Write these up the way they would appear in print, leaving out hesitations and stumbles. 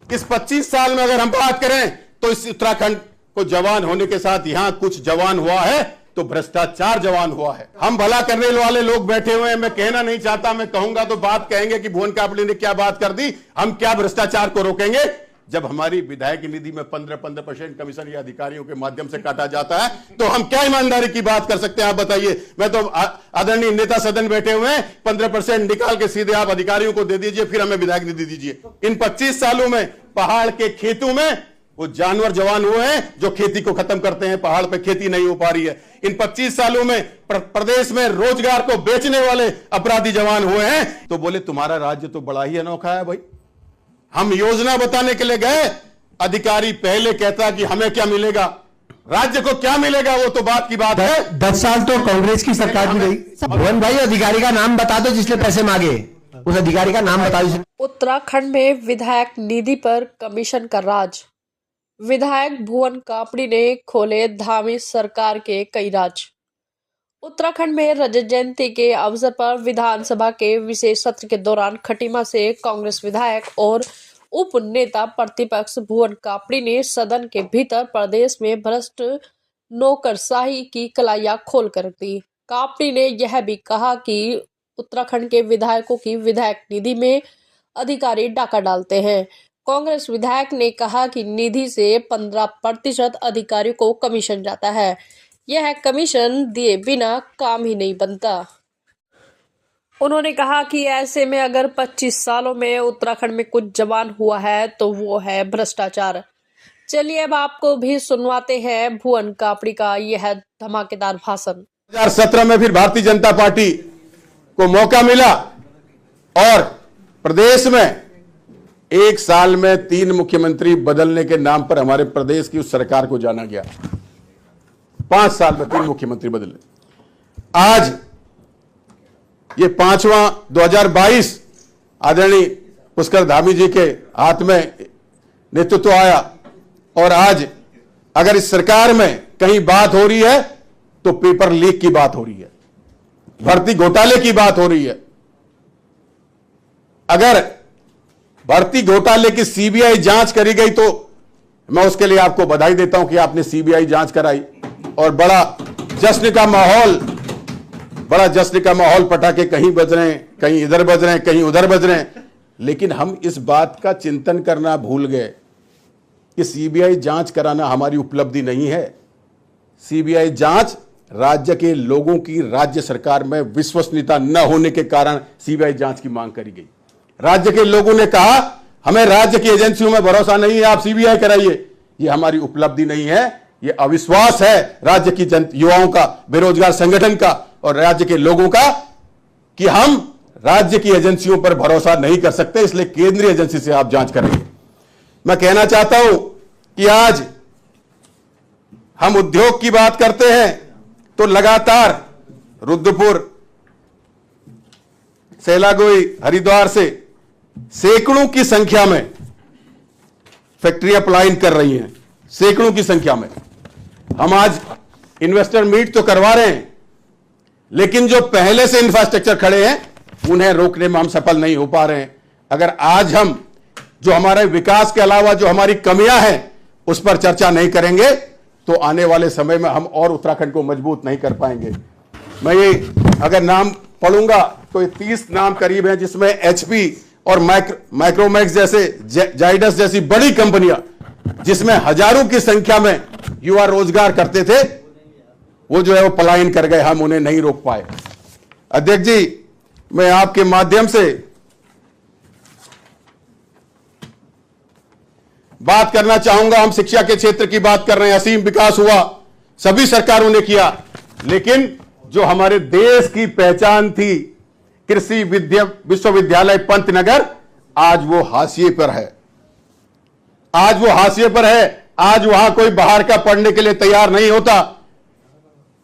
इस 25 साल में अगर हम बात करें तो इस उत्तराखंड को जवान होने के साथ यहां कुछ जवान हुआ है तो भ्रष्टाचार जवान हुआ है। हम भला करने वाले लोग बैठे हुए हैं, मैं कहना नहीं चाहता, मैं कहूंगा तो बात कहेंगे कि भुवन कापड़ी ने क्या बात कर दी। हम क्या भ्रष्टाचार को रोकेंगे जब हमारी विधायक निधि में 15% कमीशन या अधिकारियों के माध्यम से काटा जाता है, तो हम क्या ईमानदारी की बात कर सकते हैं? आप बताइए। मैं तो आदरणीय नेता सदन बैठे हुए हैं, 15% निकाल के सीधे आप अधिकारियों को दे दीजिए, फिर हमें विधायक निधि दीजिए। इन 25 सालों में पहाड़ के खेतों में वो जानवर जवान हुए हैं जो खेती को खत्म करते हैं, पहाड़ पे खेती नहीं हो पा रही है। इन 25 सालों में प्रदेश में रोजगार को बेचने वाले अपराधी जवान हुए हैं। तो बोले तुम्हारा राज्य तो बड़ा ही अनोखा है भाई। हम योजना बताने के लिए गए, अधिकारी पहले कहता कि हमें क्या मिलेगा, राज्य को क्या मिलेगा, वो तो बात की बात है। 10 साल तो कांग्रेस की सरकार भी रही। भुवन भाई, अधिकारी का नाम बता दो जिसने पैसे मांगे, उस अधिकारी का नाम बता दो। उत्तराखंड में विधायक निधि पर कमीशन का राज। विधायक भुवन कापड़ी ने खोले धामी सरकार के कई राज। उत्तराखंड में रजत जयंती के अवसर पर विधानसभा के विशेष सत्र के दौरान खटीमा से कांग्रेस विधायक और उप नेता प्रतिपक्ष भुवन कापड़ी ने सदन के भीतर प्रदेश में भ्रष्ट नौकरशाही की कलाइयां खोल कर दी। कापड़ी ने यह भी कहा कि उत्तराखंड के विधायकों की विधायक निधि में अधिकारी डाका डालते हैं। कांग्रेस विधायक ने कहा कि निधि से 15% अधिकारियों को कमीशन जाता है। यह कमीशन दिए बिना काम ही नहीं बनता। उन्होंने कहा कि ऐसे में अगर 25 सालों में उत्तराखंड में कुछ जवान हुआ है तो वो है भ्रष्टाचार। चलिए अब आपको भी सुनवाते हैं भुवन कापड़ी का यह धमाकेदार भाषण। 2017 में फिर भारतीय जनता पार्टी को मौका मिला और प्रदेश में एक साल में 3 मुख्यमंत्री बदलने के नाम पर हमारे प्रदेश की उस सरकार को जाना गया। 5 साल में 3 मुख्यमंत्री बदले। आज ये 5वां 2022 आदरणीय पुष्कर धामी जी के हाथ में नेतृत्व आया और आज अगर इस सरकार में कहीं बात हो रही है तो पेपर लीक की बात हो रही है, भर्ती घोटाले की बात हो रही है। अगर भर्ती घोटाले की सीबीआई जांच करी गई तो मैं उसके लिए आपको बधाई देता हूं कि आपने सीबीआई जांच कराई और बड़ा जश्न का माहौल पटाखे कहीं बज रहे हैं, कहीं इधर बज रहे हैं, कहीं उधर बज रहे हैं। लेकिन हम इस बात का चिंतन करना भूल गए कि सीबीआई जांच कराना हमारी उपलब्धि नहीं है। सीबीआई जांच राज्य के लोगों की राज्य सरकार में विश्वसनीयता न होने के कारण सीबीआई जांच की मांग करी गई। राज्य के लोगों ने कहा हमें राज्य की एजेंसियों में भरोसा नहीं है, आप सीबीआई कराइए। ये हमारी उपलब्धि नहीं है, ये अविश्वास है राज्य की युवाओं का, बेरोजगार संगठन का और राज्य के लोगों का कि हम राज्य की एजेंसियों पर भरोसा नहीं कर सकते, इसलिए केंद्रीय एजेंसी से आप जांच करेंगे। मैं कहना चाहता हूं कि आज हम उद्योग की बात करते हैं तो लगातार रुद्रपुर, सेलागोई, हरिद्वार से सैकड़ों की संख्या में फैक्ट्रियां पलायन कर रही हैं, सैकड़ों की संख्या में। हम आज इन्वेस्टर मीट तो करवा रहे हैं, लेकिन जो पहले से इंफ्रास्ट्रक्चर खड़े हैं उन्हें रोकने में हम सफल नहीं हो पा रहे हैं। अगर आज हम जो हमारे विकास के अलावा जो हमारी कमियां हैं उस पर चर्चा नहीं करेंगे तो आने वाले समय में हम और उत्तराखंड को मजबूत नहीं कर पाएंगे। मैं ये अगर नाम पढ़ूंगा तो 30 नाम करीब हैं, जिसमें एचपी और माइक्रोमैक्स जैसे, जाइडस जैसी बड़ी कंपनियां जिसमें हजारों की संख्या में युवा रोजगार करते थे, वो जो है वो पलायन कर गए, हम उन्हें नहीं रोक पाए। अध्यक्ष जी, मैं आपके माध्यम से बात करना चाहूंगा। हम शिक्षा के क्षेत्र की बात कर रहे हैं, असीम विकास हुआ, सभी सरकारों ने किया, लेकिन जो हमारे देश की पहचान थी कृषि विश्वविद्यालय पंतनगर, आज वो हाशिए पर है। आज वो हाशिए पर है। आज वहां कोई बाहर का पढ़ने के लिए तैयार नहीं होता।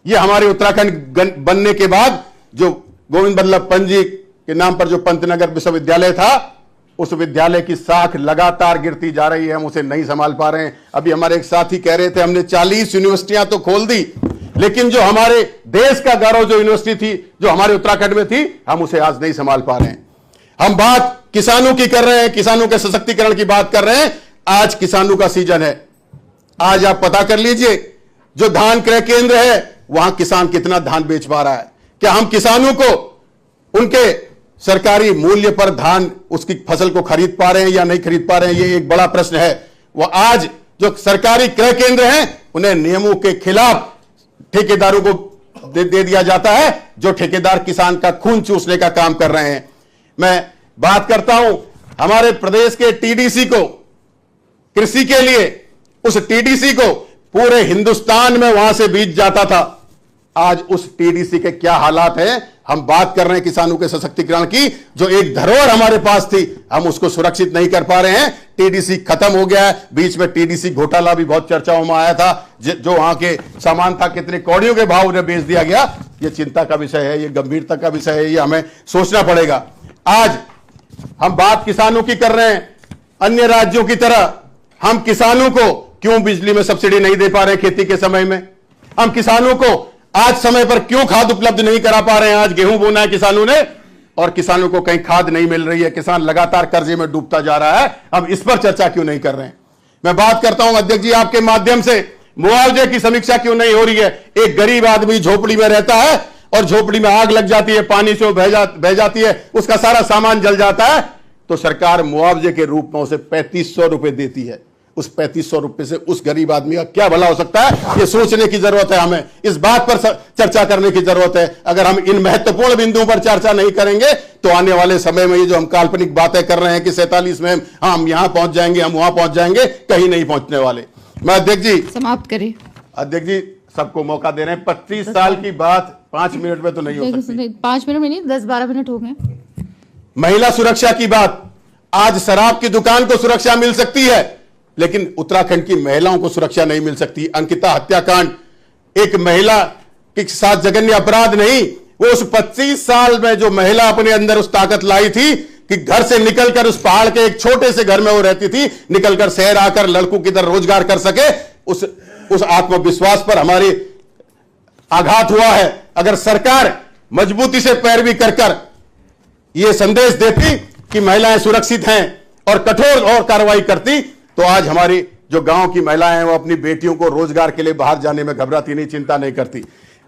ये हमारे उत्तराखंड बनने के बाद जो गोविंद बल्लभ पंत जी के नाम पर जो पंतनगर विश्वविद्यालय था, उस विद्यालय की साख लगातार गिरती जा रही है, हम उसे नहीं संभाल पा रहे हैं। अभी हमारे एक साथी कह रहे थे हमने 40 यूनिवर्सिटियां तो खोल दी, लेकिन जो हमारे देश का गौरव जो यूनिवर्सिटी थी, जो हमारे उत्तराखंड में थी, हम उसे आज नहीं संभाल पा रहे हैं। हम बात किसानों की कर रहे हैं, किसानों के सशक्तिकरण की बात कर रहे हैं। आज किसानों का सीजन है। आज आप पता कर लीजिए, जो धान क्रय केंद्र है वहां किसान कितना धान बेच पा रहा है। क्या हम किसानों को उनके सरकारी मूल्य पर धान, उसकी फसल को खरीद पा रहे हैं या नहीं खरीद पा रहे हैं, ये एक बड़ा प्रश्न है। वो आज जो सरकारी क्रय केंद्र हैं उन्हें नियमों के खिलाफ ठेकेदारों को दे दिया जाता है, जो ठेकेदार किसान का खून चूसने का काम कर रहे हैं। मैं बात करता हूं हमारे प्रदेश के टीडीसी को, कृषि के लिए उस टीडीसी को पूरे हिंदुस्तान में वहां से बीज जाता था। आज उस टीडीसी के क्या हालात हैं। हम बात कर रहे हैं किसानों के सशक्तिकरण की, जो एक धरोहर हमारे पास थी, हम उसको सुरक्षित नहीं कर पा रहे हैं। टीडीसी खत्म हो गया है। बीच में टीडीसी घोटाला भी बहुत चर्चाओं में आया था, जो वहां के सामान था कितने कौड़ियों के भाव उन्हें बेच दिया गया। ये चिंता का विषय है, ये गंभीरता का विषय है, ये हमें सोचना पड़ेगा। आज हम बात किसानों की कर रहे हैं। अन्य राज्यों की तरह हम किसानों को क्यों बिजली में सब्सिडी नहीं दे पा रहे हैं खेती के समय में? हम किसानों को आज समय पर क्यों खाद उपलब्ध नहीं करा पा रहे हैं? आज गेहूं बोना है किसानों ने और किसानों को कहीं खाद नहीं मिल रही है, किसान लगातार कर्जे में डूबता जा रहा है। हम इस पर चर्चा क्यों नहीं कर रहे हैं? मैं बात करता हूं अध्यक्ष जी आपके माध्यम से, मुआवजे की समीक्षा क्यों नहीं हो रही है? एक गरीब आदमी झोपड़ी में रहता है और झोपड़ी में आग लग जाती है, पानी से बह जाती है, उसका सारा सामान जल जाता है, तो सरकार मुआवजे के रूप में उसे 3500 रुपए देती है। उस 3500 रुपए से उस गरीब आदमी का क्या भला हो सकता है, ये सोचने की जरूरत है। हमें इस बात पर चर्चा करने की जरूरत है। अगर हम इन महत्वपूर्ण बिंदुओं पर चर्चा नहीं करेंगे तो आने वाले समय में ये जो हम काल्पनिक बातें कर रहे हैं कि 47 में हम यहां पहुंच जाएंगे, हम वहां पहुंच जाएंगे, कहीं नहीं पहुंचने वाले। मैं अध्यक्ष जी समाप्त करिए। अध्यक्ष जी सबको मौका दे रहे हैं। 25 साल की बात 5 मिनट में तो नहीं हो सकती। 5 मिनट में नहीं, 10-12 मिनट हो गए। महिला सुरक्षा की बात, आज शराब की दुकान को सुरक्षा मिल सकती है लेकिन उत्तराखंड की महिलाओं को सुरक्षा नहीं मिल सकती। अंकिता हत्याकांड एक महिला के साथ जघन्य अपराध नहीं, वो उस 25 साल में जो महिला अपने अंदर उस ताकत लाई थी कि घर से निकलकर उस पहाड़ के एक छोटे से घर में वो रहती थी, निकलकर शहर आकर लड़कों की तरह रोजगार कर सके, उस आत्मविश्वास पर हमारे आघात हुआ है। अगर सरकार मजबूती से पैरवी कर यह संदेश देती कि महिलाएं सुरक्षित हैं और कठोर और कार्रवाई करती, तो आज हमारी जो गांव की महिलाएं हैं वो अपनी बेटियों को रोजगार के लिए बाहर जाने में घबराती नहीं, चिंता नहीं करती।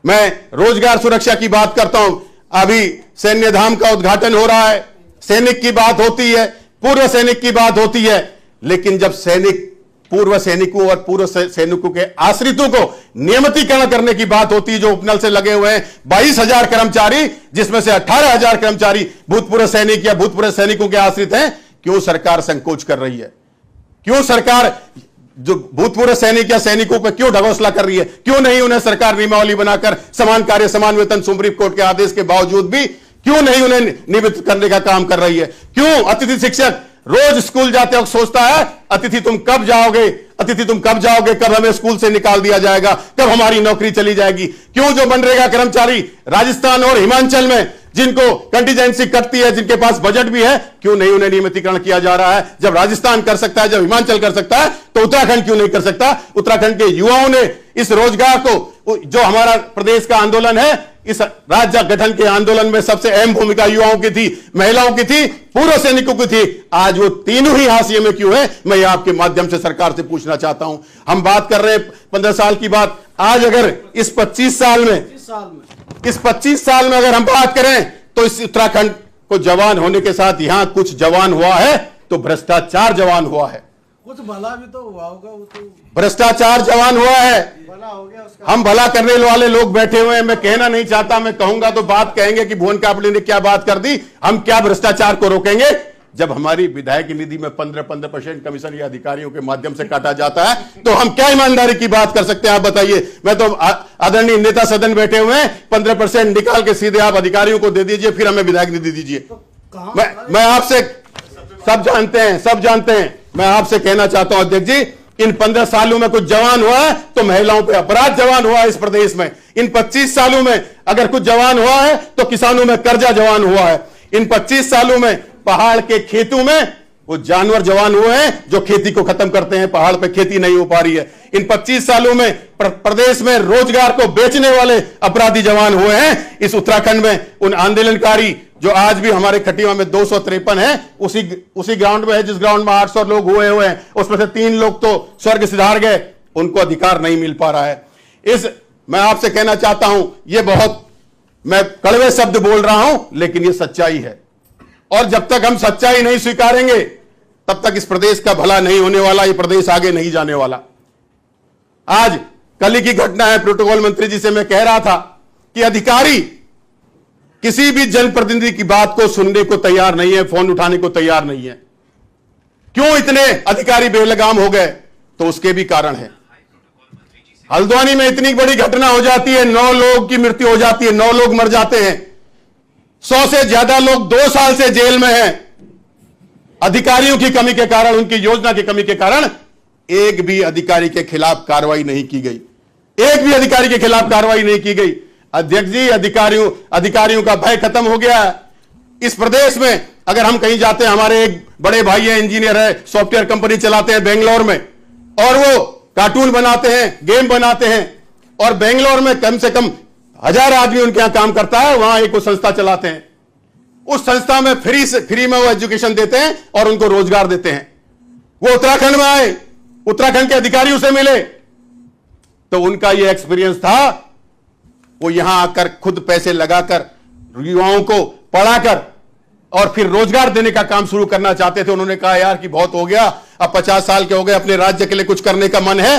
मैं रोजगार सुरक्षा की बात करता हूं। अभी सैन्य धाम का उद्घाटन हो रहा है, सैनिक की बात होती है, पूर्व सैनिक की बात होती है, लेकिन जब सैनिक, पूर्व सैनिकों और पूर्व सैनिकों के आश्रितों को नियमितीकरण करने की बात होती है, जो उपनल से लगे हुए हैं 22,000 कर्मचारी, जिसमें से 18,000 कर्मचारी भूतपूर्व सैनिक या भूतपूर्व सैनिकों के आश्रित हैं, क्यों सरकार संकोच कर रही है? क्यों सरकार जो भूतपूर्व सैनिक या सैनिकों पर क्यों ढगोसला कर रही है? क्यों नहीं उन्हें सरकार नियमावली बनाकर समान कार्य समान वेतन सुप्रीम कोर्ट के आदेश के बावजूद भी क्यों नहीं उन्हें नियमित करने का काम कर रही है? क्यों अतिथि शिक्षक रोज स्कूल जाते वक्त सोचता है अतिथि तुम कब जाओगे, अतिथि तुम कब जाओगे, कब हमें स्कूल से निकाल दिया जाएगा, कब हमारी नौकरी चली जाएगी? क्यों जो मनरेगा कर्मचारी राजस्थान और हिमाचल में जिनको कंटीजेंसी कटती है, जिनके पास बजट भी है, क्यों नहीं उन्हें नियमितीकरण किया जा रहा है? जब राजस्थान कर सकता है, जब हिमाचल कर सकता है, तो उत्तराखंड क्यों नहीं कर सकता? उत्तराखंड के युवाओं ने इस रोजगार को, जो हमारा प्रदेश का आंदोलन है, इस राज्य गठन के आंदोलन में सबसे अहम भूमिका युवाओं की थी, महिलाओं की थी, पूर्व सैनिकों की थी। आज वो तीनों ही हाशिए में क्यों है? मैं ये आपके माध्यम से सरकार से पूछना चाहता हूं। हम बात कर रहे हैं 15 साल की बात। आज अगर इस 25 साल में अगर हम बात करें तो इस उत्तराखंड को जवान होने के साथ यहां कुछ जवान हुआ है तो भ्रष्टाचार जवान हुआ है। कुछ भला भी तो हुआ होगा, वो तो भ्रष्टाचार जवान हुआ है। भला हो गया उसका। हम भला करने वाले लोग बैठे हुए हैं। मैं कहना नहीं चाहता, मैं कहूंगा तो बात कहेंगे कि भुवन कापड़ी ने क्या बात कर दी। हम क्या भ्रष्टाचार को रोकेंगे जब हमारी विधायक निधि में 15% कमीशन या अधिकारियों के माध्यम से काटा जाता है? तो हम क्या ईमानदारी की बात कर सकते हैं? आप बताइए। मैं तो आदरणीय नेता सदन बैठे हुए हैं, 15% निकाल के सीधे आप अधिकारियों को दे दीजिए, फिर हमें विधायक निधि दीजिए। मैं आपसे, सब जानते हैं, मैं आपसे कहना चाहता हूं अध्यक्ष जी, इन 15 सालों में कुछ जवान हुआ है तो महिलाओं पे अपराध जवान हुआ है इस प्रदेश में। इन 25 सालों में अगर कुछ जवान हुआ है तो किसानों में कर्जा जवान हुआ है। इन 25 सालों में पहाड़ के खेतों में वो जानवर जवान हुए हैं जो खेती को खत्म करते हैं। पहाड़ पे खेती नहीं हो पा रही है। इन 25 सालों में प्रदेश में रोजगार को बेचने वाले अपराधी जवान हुए हैं। इस उत्तराखंड में उन आंदोलनकारी जो आज भी हमारे खटीमा में 253 है, उसी ग्राउंड में है जिस ग्राउंड में 800 लोग हुए हैं, उसमें से 3 लोग तो स्वर्ग सिधार गए, उनको अधिकार नहीं मिल पा रहा है। मैं आपसे कहना चाहता हूं, ये बहुत मैं कड़वे शब्द बोल रहा हूं, लेकिन ये सच्चाई है, और जब तक हम सच्चाई नहीं स्वीकारेंगे तब तक इस प्रदेश का भला नहीं होने वाला, ये प्रदेश आगे नहीं जाने वाला। आज कल की घटना है, प्रोटोकॉल मंत्री जी से मैं कह रहा था कि अधिकारी किसी भी जनप्रतिनिधि की बात को सुनने को तैयार नहीं है, फोन उठाने को तैयार नहीं है। क्यों इतने अधिकारी बेलगाम हो गए? तो उसके भी कारण है। हल्द्वानी में इतनी बड़ी घटना हो जाती है, 9 लोगों की मृत्यु हो जाती है, 9 लोग मर जाते हैं, 100 से ज्यादा लोग 2 साल से जेल में हैं। अधिकारियों की कमी के कारण, उनकी योजना की कमी के कारण एक भी अधिकारी के खिलाफ कार्रवाई नहीं की गई, एक भी अधिकारी के खिलाफ कार्रवाई नहीं की गई। अध्यक्ष जी, अधिकारियों का भय खत्म हो गया है इस प्रदेश में। अगर हम कहीं जाते हैं, हमारे एक बड़े भाई है, इंजीनियर है, सॉफ्टवेयर कंपनी चलाते हैं बेंगलोर में, और वो कार्टून बनाते हैं, गेम बनाते हैं, और बेंगलोर में कम से कम 1000 आदमी उनके यहां काम करता है। वहां एक संस्था चलाते हैं, उस संस्था में फ्री में वो एजुकेशन देते हैं और उनको रोजगार देते हैं। वो उत्तराखंड में आए, उत्तराखंड के अधिकारी उसे मिले, तो उनका ये एक्सपीरियंस था, वो यहां आकर खुद पैसे लगाकर युवाओं को पढ़ाकर और फिर रोजगार देने का काम शुरू करना चाहते थे। उन्होंने कहा यार कि बहुत हो गया, अब 50 साल के हो गए, अपने राज्य के लिए कुछ करने का मन है।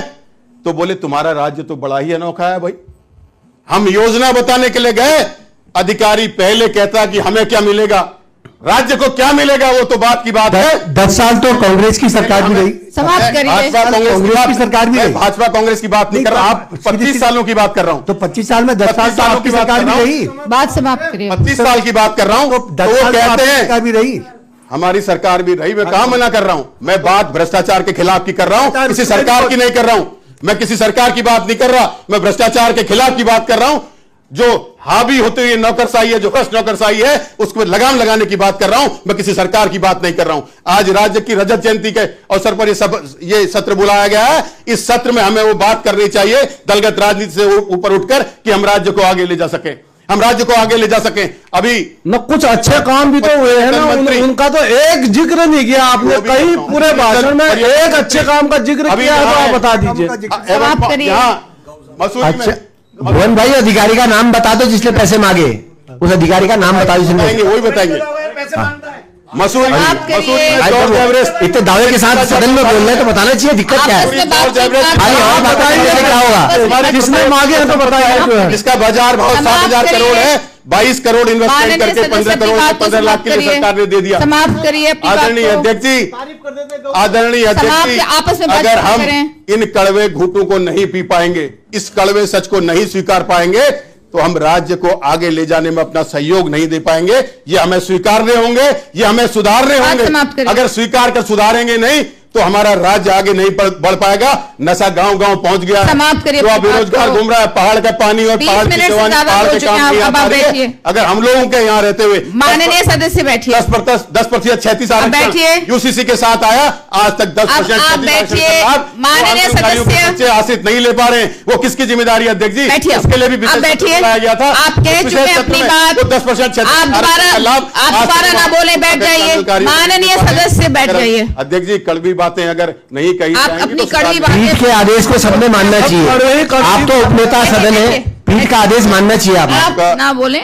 तो बोले तुम्हारा राज्य तो बड़ा ही अनोखा है भाई, हम योजना बताने के लिए गए, अधिकारी पहले कहता कि हमें क्या मिलेगा, राज्य को क्या मिलेगा, वो तो बात की बात है। 10 साल तो कांग्रेस की सरकार भी रही। समाप्त करिए। भाजपा कांग्रेस की सरकार भी रही। भाजपा कांग्रेस की बात नहीं कर रहा, आप 25 सालों की बात कर रहा हूं। तो 25 साल में 10 साल की सरकार भी रही। बात समाप्त करिए। 25 साल की बात कर रहा हूं, तो वो कहते हैं भी रही, हमारी सरकार भी रही। मैं कहां मना कर रहा हूं, मैं बात भ्रष्टाचार के खिलाफ की कर रहा हूं, किसी सरकार की नहीं कर रहा हूं। मैं किसी सरकार की बात नहीं कर रहा, मैं भ्रष्टाचार के खिलाफ की बात कर रहा हूं। जो हावी होते हुए नौकरशाही है, जो भ्रष्ट नौकरशाही है, उसको लगाम लगाने की बात कर रहा हूं, मैं किसी सरकार की बात नहीं कर रहा हूं। आज राज्य की रजत जयंती के अवसर पर ये सत्र बुलाया गया है। इस सत्र में हमें वो बात करनी चाहिए दलगत राजनीति से ऊपर उठकर कि हम राज्य को आगे ले जा सकें, हम राज्य को आगे ले जा सकें। अभी न कुछ अच्छे काम भी तो हुए हैं ना, उनका तो एक जिक्र नहीं किया आपने, कहीं पूरे भाषण में एक अच्छे काम का जिक्र किया है तो आप बता दीजिए। मसूरी में भुवन भाई, अधिकारी का नाम बता दो जिसने पैसे मांगे, उस अधिकारी का नाम बता दो जिसने। वही बताएंगे। मसूरी इतने दावे के साथ सदन में बोल रहे हैं तो बताना चाहिए दिक्कत क्या है। क्या होगा, जिसने मांगे हैं तो बताइए। इसका बाजार भाव 7,000 करोड़ है, 22 करोड़ इन्वेस्टमेंट करके 15 करोड़ 15 लाख के लिए सरकार ने दे दिया। समाप्त करिए। आदरणीय अध्यक्ष जी, आदरणीय अध्यक्ष जी, अगर हम इन कड़वे घूंटों को नहीं पी पाएंगे, इस कड़वे सच को नहीं स्वीकार पाएंगे, तो हम राज्य को आगे ले जाने में अपना सहयोग नहीं दे पाएंगे। ये हमें स्वीकारने होंगे, ये हमें सुधारने होंगे। अगर स्वीकार कर सुधारेंगे नहीं तो हमारा राज्य आगे नहीं बढ़ पाएगा। नशा गांव गांव पहुंच गया, समाप्त करिए। जो अब बेरोजगार घूम रहा है, पहाड़ का पानी और पहाड़ की सेवाएं, पहाड़ के काम नहीं आ पा रही है। अगर हम लोगों के यहाँ रहते हुए माननीय सदस्य बैठिए। 10% 36 आरक्षण यूसीसी के साथ आया, आज तक 10% माननीय सदस्य आश्रित नहीं ले पा रहे हैं, वो किसकी जिम्मेदारी है अध्यक्ष जी? इसके लिए भी बैठिए, गया था। आप कह चुके हैं अपनी बात, 10% आप दोबारा ना बोले, बैठ जाइए। माननीय सदस्य बैठ जाइए। अध्यक्ष जी, कड़वी बातें अगर नहीं कही आप जाएंगी अपनी तो कड़वी पीठ के आदेश को सबने मानना चाहिए। आप तो उपनेता सदन है, पीठ का आदेश मानना चाहिए। आप ना बोले।